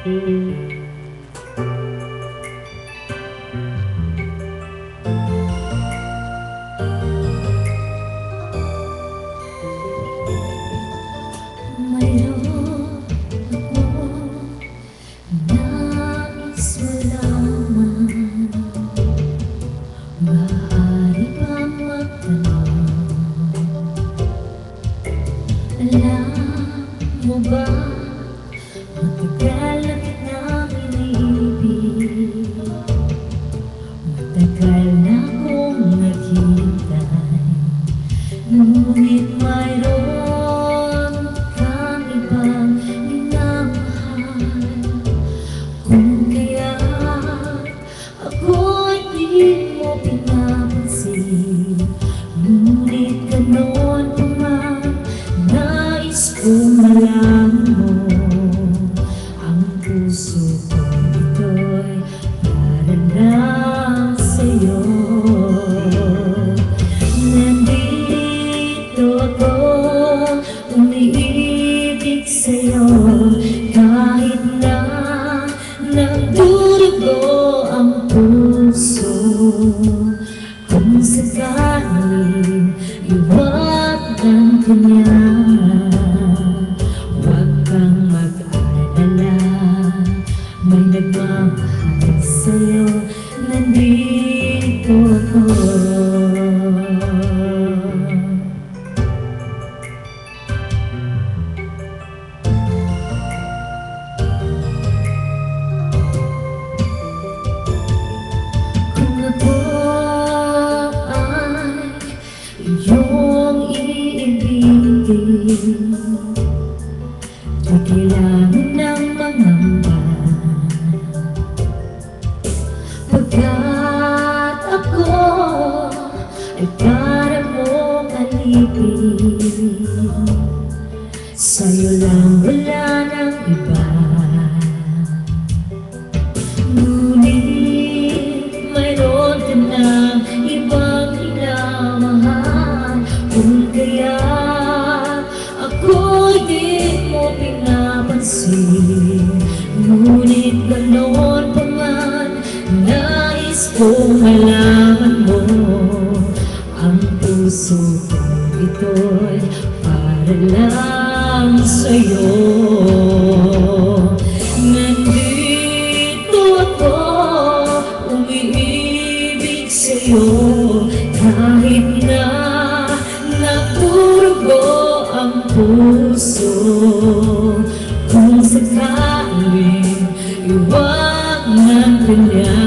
Mayroon ako nais malaman, maaari bang magtanong? Alam mo ba, matagal na kitang iniibig, matagal na akong naghihintay, ngunit mayroon kang ibang minamahal. Kung kaya ako'y di mo pinapansin, ngunit gano'n pa man, nais kong malaman mo, ang puso ko ito'y para lang sa'yo. Nandito ako, umiibig sa'yo, kahit na nagdurugo ang puso. Kung sakaling iwanan ka niya, huwag kang mag-alala, may nagmamahal sa'yo, nandito ako. Kung ako ay iyong iibigin, di kailangan ng mangamba, pagkat ako ay para mong alipin. Sa'yo lang, wala nang iba, ngunit mayroon ka ng ibang minamahal. Kung kaya ako'y di mo pinapansin, ngunit gano'n pa man, nais kong malaman mo, ang puso ko ito'y para lang sa'yo. Nandito ako, umiibig sa'yo, kahit na nagdurugo ang puso. Kung sakaling iwanan ka niya,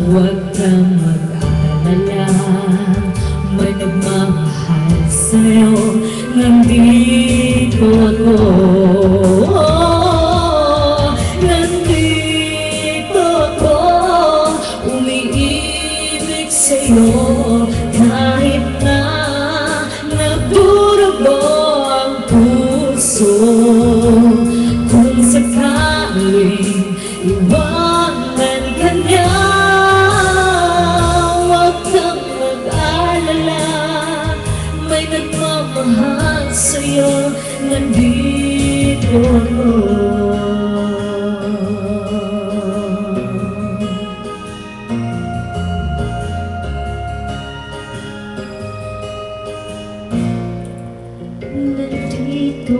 huwag kang mag-alala, may nagmamahal sa'yo, nandito ako. Nandito ako, umiibig sa'yo, kahit na nagdurugo ang puso. Kung sakaling iwanan ka niya, huwag kang mag-alala, may nagmamahal sa'yo, nandito ako. Nandito